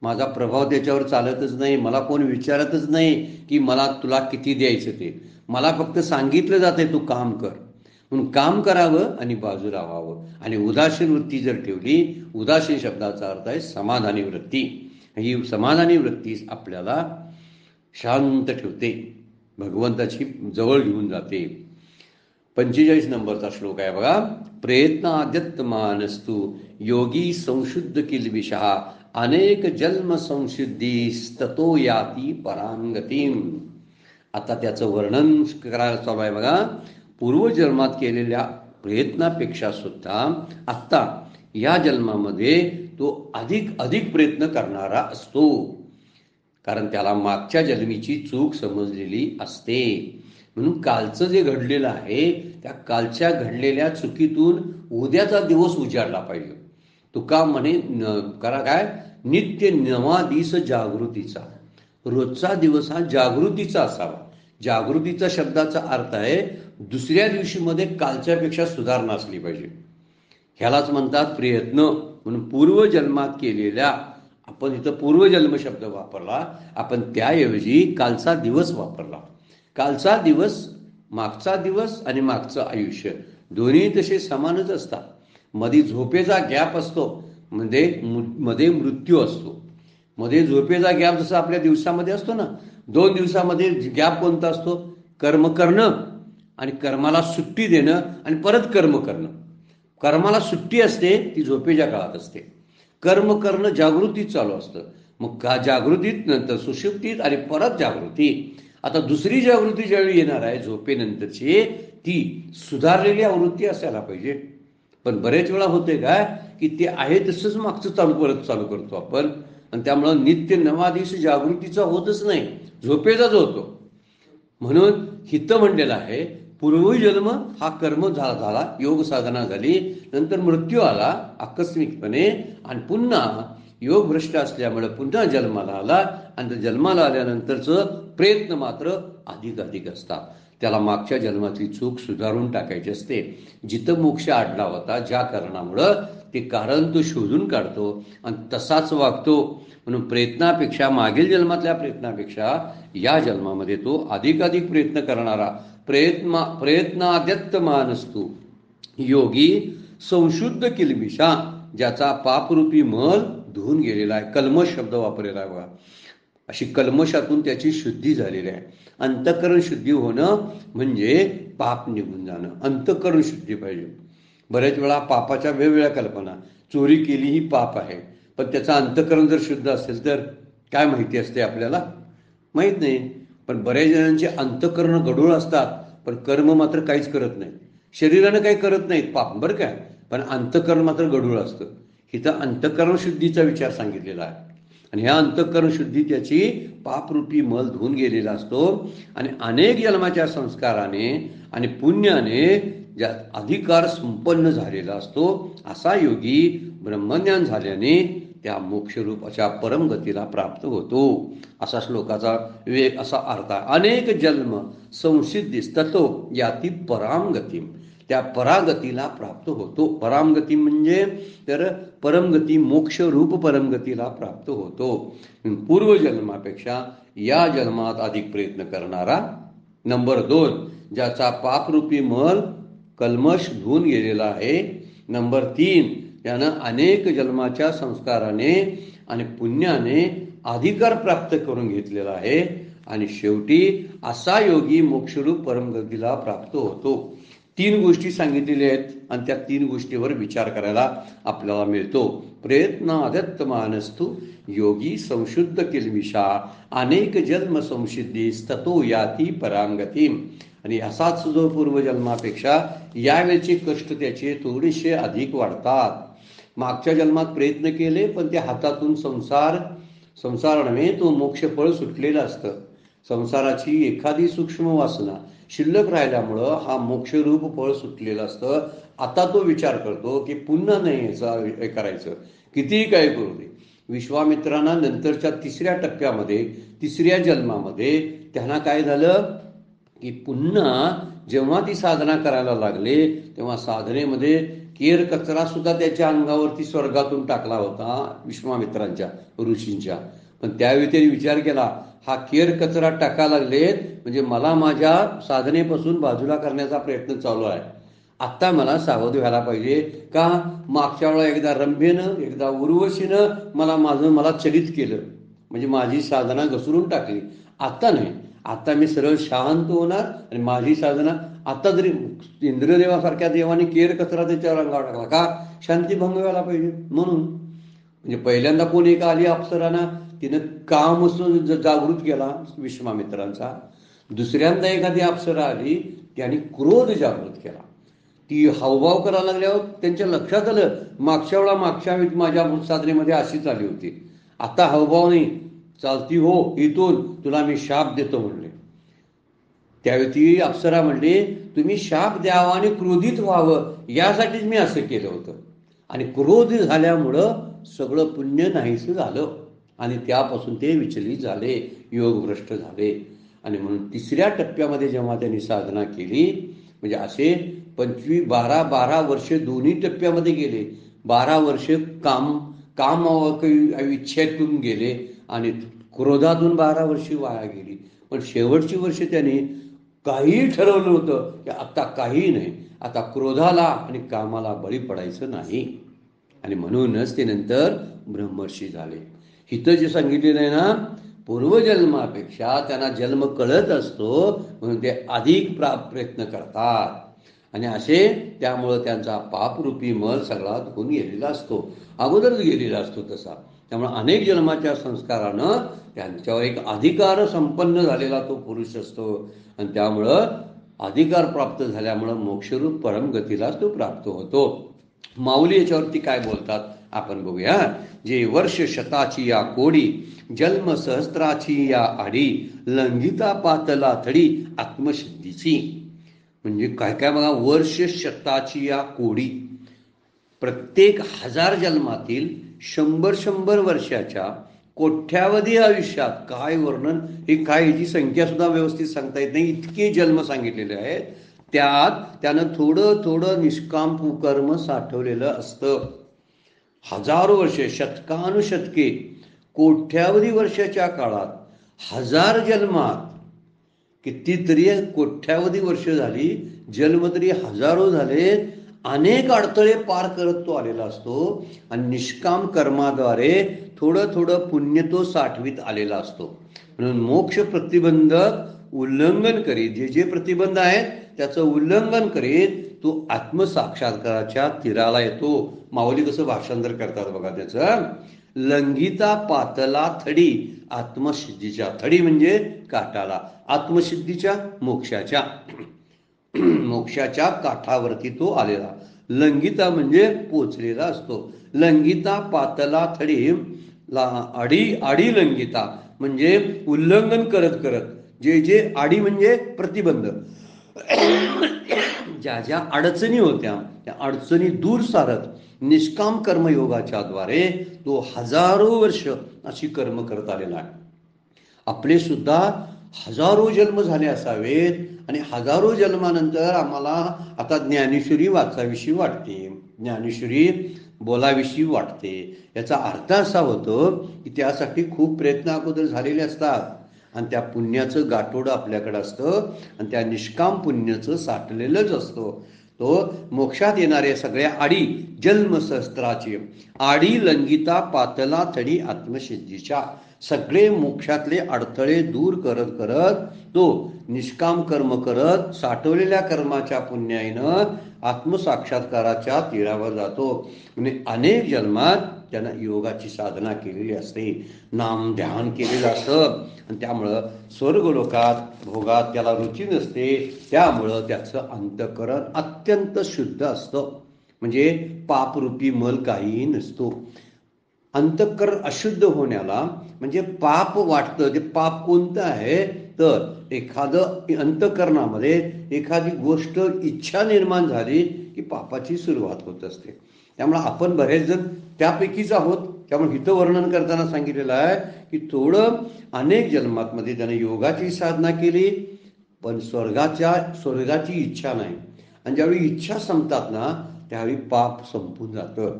माझा प्रभाव त्याच्यावर चालतच नाही. मला कोण विचारतच नाही की मला तुला किती द्यायचं ते. मला फक्त सांगितलं जाते तू काम कर, म्हणून काम करावं आणि बाजू राहावं. आणि उदासीन वृत्ती जर ठेवली, उदासीन शब्दाचा अर्थ आहे समाधानी वृत्ती. ही समाधानी वृत्ती आपल्याला शांत ठेवते, भगवंताची जवळ घेऊन जाते. 45 नंबरचा श्लोक आहे बघा. प्रयत्नाद्यत मानस्तु योगी संशुद्ध किल्बिषः, अनेक जन्म संशुद्धी ततो याती परांगतीम. आता त्याचं वर्णन करायला चालू आहे बघा. पूर्वजन्मात केलेल्या प्रयत्नापेक्षा सुद्धा आत्ता या जन्मामध्ये तो अधिक प्रयत्न करणारा असतो, कारण त्याला मागच्या जन्मीची चूक समजलेली असते. म्हणून कालचं जे घडलेलं आहे त्या कालच्या घडलेल्या चुकीतून उद्याचा दिवस उजाडला पाहिजे. तुका म्हणे करा काय, नित्य नवा दिस जागृतीचा. रोजचा दिवस हा जागृतीचा असावा. जागृतीचा शब्दाचा अर्थ आहे दुसऱ्या दिवशीमध्ये कालच्यापेक्षा सुधारणा असली पाहिजे. ह्यालाच म्हणतात प्रयत्न. म्हणून पूर्वजन्मात केलेल्या, आपण इथं पूर्वजन्म शब्द वापरला, आपण त्याऐवजी कालचा दिवस वापरला. कालचा दिवस, मागचा दिवस आणि मागचं आयुष्य दोन्ही तसे समानच असतात. मध्ये झोपेचा गॅप असतो, मध्ये मृत्यू असतो. मध्ये झोपेचा गॅप जसा आपल्या दिवसामध्ये असतो ना, 2 दिवसामध्ये गॅप कोणता असतो, कर्म करणं आणि कर्माला सुट्टी देणं आणि परत कर्म करणं. कर्माला सुट्टी असते ती झोपेच्या काळात असते, कर्म करणं जागृतीत चालू असतं. मग जागृतीत नंतर सुषुप्तीत आणि परत जागृती. आता दुसरी जागृती ज्यावेळी येणार आहे झोपेनंतरची, ती सुधारलेली आवृत्ती असायला पाहिजे. पण बरेच वेळा होते काय की ते आहे तसंच मागचं परत चालू करतो आपण, आणि त्यामुळं नित्य नवा दिवस जागृतीचा होतच नाही, झोपेचाच होतो. म्हणून हितं म्हणलेलं आहे पूर्वजन्म हा कर्म झाला, योग साधना झाली, नंतर मृत्यू आला आकस्मिकपणे, आणि पुन्हा योग भ्रष्ट असल्यामुळे पुन्हा जन्माला आला आणि जन्माला आल्यानंतरचं प्रयत्न मात्र अधिक असतात. त्याला मागच्या जन्मातली चूक सुधारून टाकायची असते. जिथं मोक्ष अडला होता ज्या कारणामुळं ते कारण तो शोधून काढतो आणि तसाच वागतो. म्हणून प्रयत्नापेक्षा, मागील जन्मातल्या प्रयत्नापेक्षा या जन्मामध्ये तो अधिक प्रयत्न करणारा, प्रयत्नाद्यत मानस्तु योगी संशुद्ध किलबिषा, ज्याचा पापरूपी मल धुवून गेलेला आहे. कल्मश शब्द वापरलेला आहे बघा. अशी कल्मशातून त्याची शुद्धी झालेली आहे. अंतःकरण शुद्धी होणं म्हणजे पाप निघून जाणं. अंतःकरण शुद्धी पाहिजे. बऱ्याच वेळा पापाच्या वेगवेगळ्या कल्पना, चोरी केली ही पाप आहे, पण त्याचं अंतःकरण जर शुद्ध असेल तर काय माहिती असते आपल्याला? माहीत नाही. पण बऱ्याच जणांचे अंतःकरण गढूळ असतात, पण कर्म मात्र काहीच करत नाहीत. शरीरानं काही करत नाहीत पाप, बरं काय, पण अंतःकरण मात्र गढूळ असतं. इथं अंतःकरण शुद्धीचा विचार सांगितलेला आहे. आणि ह्या अंतःकरण शुद्धी त्याची पापरूपी मल धुवून गेलेला असतो. आणि अनेक जन्माच्या संस्काराने आणि पुण्याने ज्या अधिकार संपन्न झालेला असतो, असा योगी ब्रह्मज्ञान झाल्याने त्या मोक्षरूप अशा परमगतीला प्राप्त होतो. असा श्लोकाचा असा अर्थ आहे. अनेक जन्म संसिद्धीस ततो याती परामगती, त्या परागतीला प्राप्त होतो. परामगती म्हणजे तर परमगती, मोक्षरूप परमगतीला प्राप्त होतो. पूर्वजन्मापेक्षा या जन्मात अधिक प्रयत्न करणारा. नंबर 2, ज्याचा पापरूपी मल कल्मश धुवून गेलेला आहे. नंबर 3, त्यानं अनेक जन्माच्या संस्काराने आणि पुण्याने अधिकार प्राप्त करून घेतलेला आहे. आणि शेवटी असा योगी मोक्षरूप परमगतीला प्राप्त होतो. 3 गोष्टी सांगितलेल्या आहेत आणि त्या 3 गोष्टीवर विचार करायला आपल्याला मिळतो. प्रयत्नादत्त मानस्तु योगी संशुद्ध किलमिषा अनेक जन्म संसिद्धी ततो याती परांगती. आणि असाच जो पूर्वजन्मापेक्षा यावेळचे कष्ट त्याचे थोडेसे अधिक वाढतात. मागच्या जन्मात प्रयत्न केले पण त्या हातातून संसार नव्हे, तो मोक्षफळ सुटलेलं असतं. संसाराची एखादी सूक्ष्म वासना शिल्लक राहिल्यामुळं हा मोक्षरूप फळ सुटलेलं असतं. आता तो विचार करतो की पुन्हा नाही हे करायचं, कितीही काय करू दे. विश्वामित्रांना नंतरच्या 3ऱ्या टप्प्यामध्ये, 3ऱ्या जन्मामध्ये त्यांना काय झालं की पुन्हा जेव्हा ती साधना करायला लागले तेव्हा साधनेमध्ये केर कचरा सुद्धा त्याच्या अंगावरती स्वर्गातून टाकला होता विश्वामित्रांच्या, ऋषींच्या. पण त्यावेळी त्यांनी विचार केला, हा केर कचरा टाकायला लागलेत म्हणजे मला माझ्या साधनेपासून बाजूला करण्याचा प्रयत्न चालू आहे. आत्ता मला सावध व्हायला पाहिजे. का? मागच्या वेळा एकदा रंभेनं, एकदा उर्वशीनं मला चलित केलं, म्हणजे माझी साधना घसरून टाकली. आता नाही, आता मी सरळ शांत होणार आणि माझी साधना. आता जरी इंद्रदेवासारख्या देवाने केर कचरा त्याच्यावर अंगावर टाकला, का? शांतीभंग व्हायला पाहिजे म्हणून. म्हणजे पहिल्यांदा कोण एक आली अप्सरांना, तिनं काम जागृत केला विश्वामित्रांचा. दुसऱ्यांदा एखादी अप्सरा आली, त्याने क्रोध जागृत केला. ती हावभाव करायला लागल्यावर त्यांच्या लक्षात आलं, मागच्या माझ्या साधनेमध्ये अशीच आली होती. आता हावभाव नाही चालती, हो इथून तुला मी शाप देतो म्हणले. त्यावेळी ती अप्सरा म्हणली, तुम्ही शाप द्यावा आणि क्रोधित व्हावं यासाठीच मी असं केलं होतं. आणि क्रोध झाल्यामुळं सगळं पुण्य नाहीसं झालं आणि त्यापासून ते विचलित झाले, योगभ्रष्ट झाले. आणि म्हणून 3ऱ्या टप्प्यामध्ये जेव्हा त्यांनी साधना केली, म्हणजे असे 12 वर्ष दोन्ही टप्प्यामध्ये गेले. 12 वर्ष काम इच्छेतून गेले आणि क्रोधातून 12 वर्षी वाया गेली. पण शेवटची वर्ष त्यांनी काहीही ठरवलं होतं की आता काही नाही, आता क्रोधाला आणि कामाला बळी पडायचं नाही. आणि म्हणूनच ते नंतर ब्रह्मर्षी झाले. हिथं जे सांगितलेलं आहे ना, पूर्वजन्मापेक्षा त्यांना जन्म कळत असतो म्हणून ते अधिक प्रयत्न करतात. आणि असे त्यामुळं त्यांचा पापरूपी मल सगळा धुवून गेलेला असतो, अगोदरच गेलेला असतो तसा. त्यामुळे अनेक जन्माच्या संस्कारानं त्यांच्यावर एक अधिकार संपन्न झालेला तो पुरुष असतो. आणि त्यामुळं अधिकार प्राप्त झाल्यामुळं मोक्षरूप परमगतीलाच तो प्राप्त होतो. माऊली याच्यावरती काय बोलतात आपण बघूया. जे वर्ष शताची या कोडी, जन्म सहस्त्राची या आडी, लंघिता पातला थडी आत्मसिद्धीची. म्हणजे काय काय बघा, वर्ष शताची या कोडी, प्रत्येक 1000 जन्मातील 100 वर्षाच्या कोट्यावधी आयुष्यात काय वर्णन, ही काय ह्याची संख्या सुद्धा व्यवस्थित सांगता येत नाही, इतके जन्म सांगितलेले आहेत. त्यात त्यानं थोडं थोडं निष्काम कर्म साठवलेलं असतं. हजारो वर्षे, शतकानुशतके, कोट्यावधी वर्षाच्या काळात, हजार जन्मात, कितीतरी कोट्यावधी वर्ष झाली, जन्म तरी हजारो झाले, अनेक अडथळे पार करत तो आलेला असतो आणि निष्काम कर्माद्वारे थोडं थोडं पुण्य तो साठवीत आलेला असतो. म्हणून मोक्ष प्रतिबंधक उल्लंघन करीत, जे जे प्रतिबंध आहेत त्याचं उल्लंघन करीत तो आत्मसाक्षात्काराच्या तीराला येतो. माऊली कसं भाषांतर करतात बघा त्याचं. लंघिता पातला थडी आत्मसिद्धीच्या, थडी म्हणजे काठाला, आत्मसिद्धीच्या मोक्षाच्या मोक्षाच्या काठावरती तो आलेला. लंघिता म्हणजे पोचलेला असतो. लंघिता पातला थडी, आडी लंघिता म्हणजे उल्लंघन करत करत, जे जे आडी म्हणजे प्रतिबंध, ज्या ज्या अडचणी होत्या त्या अडचणी दूर सारत निष्काम कर्मयोगाच्या द्वारे तो हजारो वर्ष अशी कर्म करत आलेला आहे. आपले सुद्धा हजारो जन्म झाले असावेत आणि हजारो जन्मानंतर आम्हाला आता ज्ञानेश्वरी वाचाविषयी वाटते, ज्ञानेश्वरी बोलाविषयी वाटते. याचा अर्थ असा होतो की त्यासाठी खूप प्रयत्न अगोदर झालेले असतात आणि त्या पुण्याचं गाठोडं आपल्याकडे असतं आणि त्या निष्काम पुण्याचं साठलेलंच असतं. तो मोक्षात येणाऱ्या सगळ्या आडी, जन्मसहस्त्राची आडी लंघिता पातला थडी आत्मसिद्धीच्या, सगळे मोक्षातले अडथळे दूर करत करत तो निष्काम कर्म करत साठवलेल्या कर्माच्या पुण्याईनं आत्मसाक्षात्काराच्या तीरावर जातो. म्हणजे अनेक जन्मात त्यानं योगाची साधना केलेली असते, नाम ध्यान केलेलं असतं आणि त्यामुळं स्वर्गलोकात भोगात त्याला रुची नसते. त्यामुळं त्याचं अंतःकरण अत्यंत शुद्ध असतं, म्हणजे पापरूपी मल काहीही नसतो. अंतःकरण अशुद्ध होण्याला म्हणजे पाप वाटतं. ते पाप कोणतं आहे तर एखादं अंतःकरणामध्ये एखादी गोष्ट इच्छा निर्माण झाली की पापाची सुरुवात होत असते. त्यामुळे आपण बरेच जण त्यापैकीच आहोत. त्यामुळे हितं वर्णन करताना सांगितलेलं आहे की थोडं अनेक जन्मातमध्ये त्याने योगाची साधना केली पण स्वर्गाची इच्छा नाही. आणि ज्यावेळी इच्छा संपतात ना त्यावेळी पाप संपून जातं.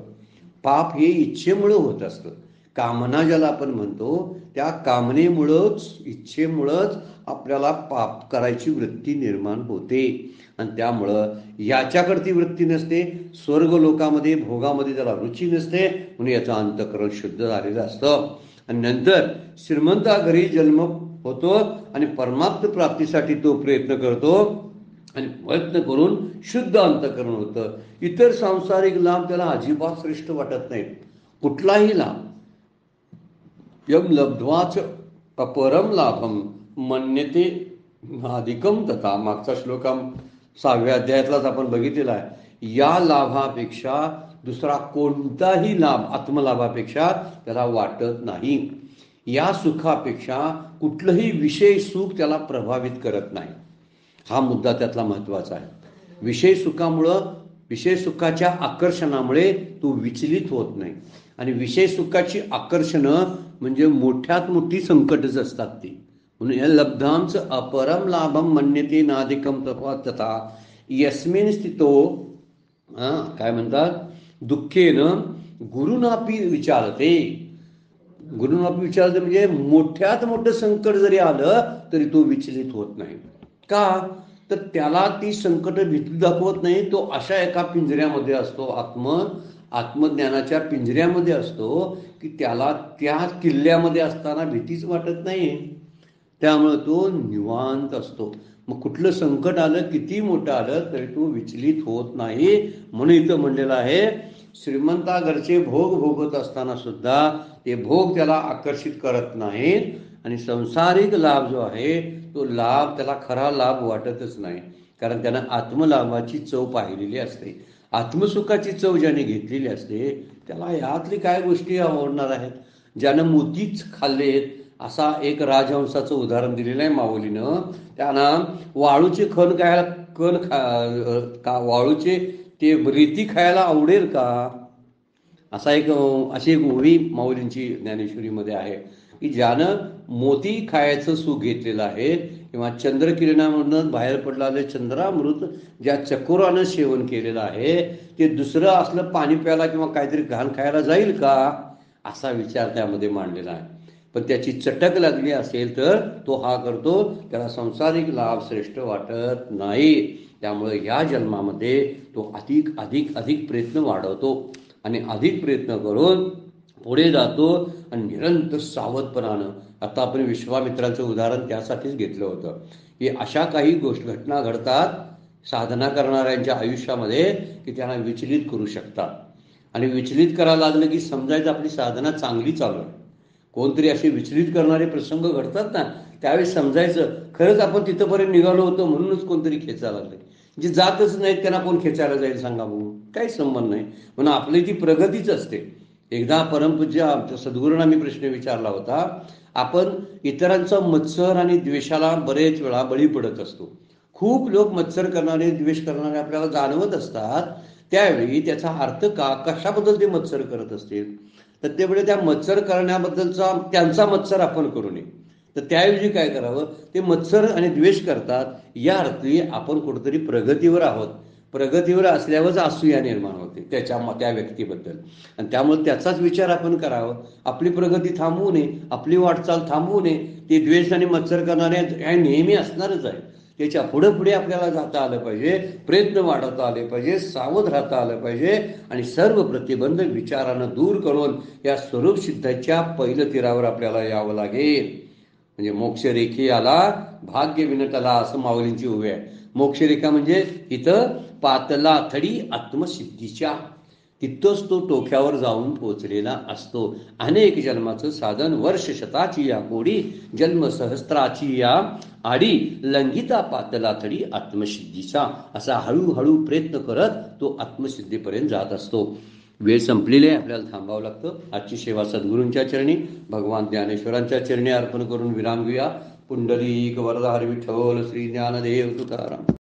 पाप हे इच्छेमुळं होत असतं. कामना ज्याला आपण म्हणतो त्या कामनेमुळंच, इच्छेमुळंच आपल्याला पाप करायची वृत्ती निर्माण होते आणि त्यामुळं याच्याकडती वृत्ती नसते. स्वर्ग लोकामध्ये भोगामध्ये त्याला रुची नसते म्हणून याचं अंतःकरण शुद्ध झालेलं असतं. आणि नंतर श्रीमंता घरी जन्म होतो आणि परमार्थ प्राप्तीसाठी तो प्रयत्न करतो आणि प्रयत्न करून शुद्ध अंतःकरण होतं. इतर सांसारिक लाभ त्याला अजिबात श्रेष्ठ वाटत नाहीत, कुठलाही लाभ. यम लब्ध्वाच अपरम लाभम मन्यते अधिकम तथा, मागचा श्लोक 6व्या अध्यायातलाच आपण बघितलेला आहे. या लाभापेक्षा दुसरा कोणताही लाभ आत्मलाभापेक्षा त्याला वाटत नाही. या सुखापेक्षा कुठलंही विषय सुख त्याला प्रभावित करत नाही. हा मुद्दा त्यातला महत्वाचा आहे. विषय सुखामुळं, विषय सुखाच्या आकर्षणामुळे तो विचलित होत नाही. आणि विषय सुखाची आकर्षणं म्हणजे मोठ्यात मोठी संकटच असतात ती. म्हणून या लब्धांचं अपरम लाभम मन्यते नाधिकम तथा यस्मिन स्थितो, काय म्हणतात, दुःखेनं गुरुनापी विचारते. गुरुनापी विचारते म्हणजे मोठ्यात मोठं संकट जरी आलं तरी तो विचलित होत नाही. का तर त्याला ती संकट भीती दाखवत नाही. तो अशा एका पिंजऱ्यामध्ये असतो, आत्मज्ञानाच्या पिंजऱ्यामध्ये असतो की त्याला त्या किल्ल्यामध्ये असताना भीतीच वाटत नाही. त्यामुळे तो निवांत असतो. मग कुठलं संकट आलं, किती मोठं आलं तरी तो विचलित होत नाही. म्हणून इथं म्हणलेलं आहे श्रीमंता घरचे भोग भोगत असताना सुद्धा ते भोग त्याला आकर्षित करत नाहीत आणि संसारिक लाभ जो आहे तो लाभ त्याला खरा लाभ वाटतच नाही. कारण त्यानं आत्मलाभाची चव पाहिलेली असते, आत्मसुखाची चव ज्याने घेतलेली असते त्याला यातली काय गोष्टी आवडणार आहेत. ज्यानं मोतीच खाल्लेत, असा एक राजहंसाचं उदाहरण दिलेलं आहे माऊलीनं. त्यांना वाळूचे वाळूचे ते रेती खायला आवडेल का? अशी एक ओवी माऊलींची ज्ञानेश्वरीमध्ये आहे की ज्यानं मोती खायचं सुख घेतलेलं आहे किंवा चंद्रकिरणामधून बाहेर पडलेलं चंद्रामृत ज्या चकोरानं सेवन केलेलं आहे ते दुसरं असलं पाणी प्यायला किंवा काहीतरी घाण खायला जाईल का, असा विचार त्यामध्ये मांडलेला आहे. पण त्याची चटक लागली असेल तर तो हा करतो, त्याला संसारिक लाभ श्रेष्ठ वाटत नाही. त्यामुळे या जन्मामध्ये तो अधिक अधिक अधिक प्रयत्न वाढवतो आणि अधिक प्रयत्न करून पुढे जातो आणि निरंतर सावधपणानं. आता आपण विश्वामित्राचं उदाहरण त्यासाठीच घेतलं होतं की अशा काही घटना घडतात साधना करणाऱ्यांच्या आयुष्यामध्ये की त्यांना विचलित करू शकतात. आणि विचलित करायला लागलं की समजायचं आपली साधना चांगली चालू आहे. कोणतरी असे विचलित करणारे प्रसंग घडतात ना, त्यावेळेस समजायचं खरंच आपण तिथंपर्यंत निघालो होतो म्हणूनच कोणतरी खेचायला लागले. जे जातच नाहीत त्यांना कोण खेचायला जाईल सांगा बघू, काही संबंध नाही. म्हणून आपली ती प्रगतीच असते. एकदा परमपूज्य आमच्या सद्गुरूंना मी प्रश्न विचारला होता, आपण इतरांचा मत्सर आणि द्वेषाला बरेच वेळा बळी पडत असतो. खूप लोक मत्सर करणारे द्वेष करणारे आपल्याला जाणवत असतात. त्यावेळी त्याचा अर्थ कशाबद्दल ते मत्सर करत असतील, तर त्यावेळी त्या मत्सर करण्याबद्दलचा त्यांचा मत्सर आपण करू नये. तर त्याऐवजी काय करावं, ते मत्सर आणि द्वेष करतात या अर्थी आपण कुठेतरी प्रगतीवर आहोत. प्रगतीवर असल्यावरच असूया निर्माण होते त्या व्यक्तीबद्दल. आणि त्यामुळे त्याचाच विचार आपण करावा. आपली प्रगती थांबवू नये, आपली वाटचाल थांबवू नये. ते द्वेष आणि मत्सर करणारे नेहमी असणारच आहे. त्याच्या पुढे पुढे आपल्याला जाता आलं पाहिजे, प्रयत्न वाढवता आले पाहिजे, सावध राहता आलं पाहिजे आणि सर्व प्रतिबंध विचारानं दूर करून या स्वरूप सिद्धाच्या पहिलं तीरावर आपल्याला यावं लागेल. म्हणजे मोक्षरेखेला भाग्य विनटला असं माऊलींची उभी आहे. मोक्षरेखा म्हणजे इथं पातला थडी आत्मसिद्धीच्या, तिथंच तो टोक्यावर जाऊन पोचलेला असतो. अनेक जन्माचं साधन वर्ष शताची या कोडी, जन्म सहस्त्राची या आडी, लंघिता पातला थडी आत्मसिद्धीचा. असा हळूहळू प्रयत्न करत तो आत्मसिद्धीपर्यंत जात असतो. वेळ संपलेली आहे, आपल्याला थांबावं लागतं. आजची सेवा सद्गुरूंच्या चरणी भगवान ज्ञानेश्वरांच्या चरणी अर्पण करून विराम घेऊया. पुंडलिक वरदाहरी विठ्ठल श्री ज्ञानदेव तुकाराम.